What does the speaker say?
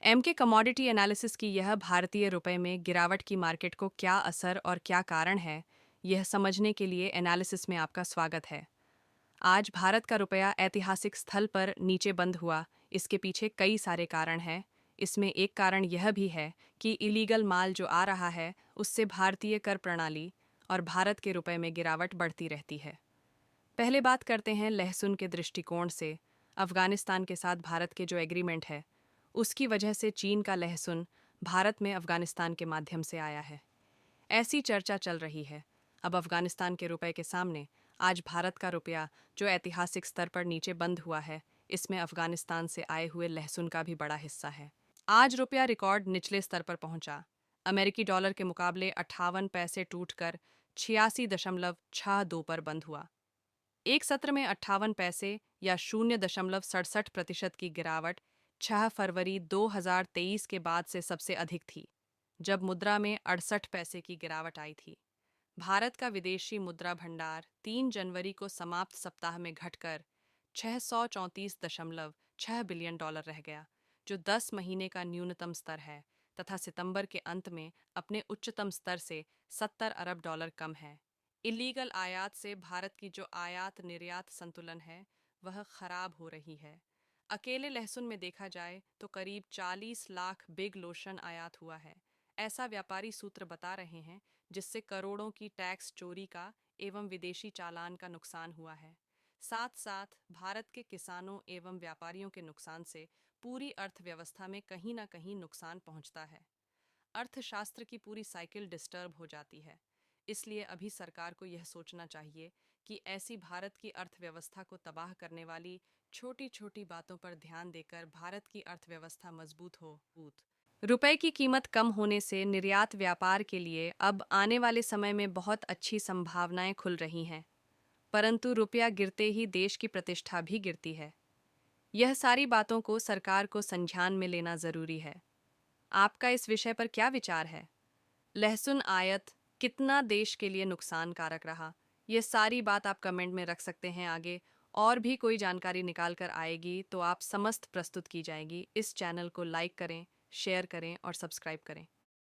M के commodity analysis की यह भारतीय रुपए में गिरावट की मार्केट को क्या असर और क्या कारण है, यह समझने के लिए एनालिसिस में आपका स्वागत है। आज भारत का रुपया ऐतिहासिक स्थल पर नीचे बंद हुआ। इसके पीछे कई सारे कारण हैं। इसमें एक कारण यह भी है कि इलीगल माल जो आ रहा है उससे भारतीय कर प्रणाली और भारत के रुपए में गिरावट बढ़ती रहती है। पहले बात करते हैं लहसुन के दृष्टिकोण से। अफगानिस्तान के साथ भारत के जो एग्रीमेंट है उसकी वजह से चीन का लहसुन भारत में अफगानिस्तान के माध्यम से आया है। ऐसी चर्चा चल रही है। अब अफगानिस्तान के रुपए के सामने आज भारत का रुपया जो ऐतिहासिक स्तर पर नीचे बंद हुआ है, इसमें अफगानिस्तान से आए हुए लहसुन का भी बड़ा हिस्सा है। आज रुपया रिकॉर्ड निचले स्तर पर पहुंचा। अमेरिकी डॉलर के मुकाबले 58 पैसे टूटकर 86.62 पर बंद हुआ। एक सत्र में 58 पैसे या 0.67% की गिरावट 6 फरवरी 2023 के बाद से सबसे अधिक थी, जब मुद्रा में 68 पैसे की गिरावट आई थी। भारत का विदेशी मुद्रा भंडार 3 जनवरी को समाप्त सप्ताह में घटकर 634.6 बिलियन डॉलर रह गया, जो 10 महीने का न्यूनतम स्तर है तथा सितंबर के अंत में अपने उच्चतम स्तर से 70 अरब डॉलर कम है। इलीगल आयात से भारत की जो आयात निर्यात संतुलन है वह खराब हो रही है। अकेले लहसुन में देखा जाए तो करीब 40 लाख बिग लोशन आयात हुआ है, ऐसा व्यापारी सूत्र बता रहे हैं, जिससे करोड़ों की टैक्स चोरी का एवं विदेशी चालान का नुकसान हुआ है। साथ साथ भारत के किसानों एवं व्यापारियों के नुकसान से पूरी अर्थव्यवस्था में कहीं ना कहीं नुकसान पहुंचता है। अर्थशास्त्र की पूरी साइकिल डिस्टर्ब हो जाती है। इसलिए अभी सरकार को यह सोचना चाहिए कि ऐसी भारत की अर्थव्यवस्था को तबाह करने वाली छोटी छोटी बातों पर ध्यान देकर भारत की अर्थव्यवस्था मजबूत हो। रुपए की कीमत कम होने से निर्यात व्यापार के लिए अब आने वाले समय में बहुत अच्छी संभावनाएं खुल रही हैं, परंतु रुपया गिरते ही देश की प्रतिष्ठा भी गिरती है। यह सारी बातों को सरकार को संज्ञान में लेना जरूरी है। आपका इस विषय पर क्या विचार है? लहसुन आयात कितना देश के लिए नुकसान कारक रहा? ये सारी बात आप कमेंट में रख सकते हैं। आगे और भी कोई जानकारी निकाल कर आएगी तो आप समस्त प्रस्तुत की जाएगी। इस चैनल को लाइक करें, शेयर करें और सब्सक्राइब करें।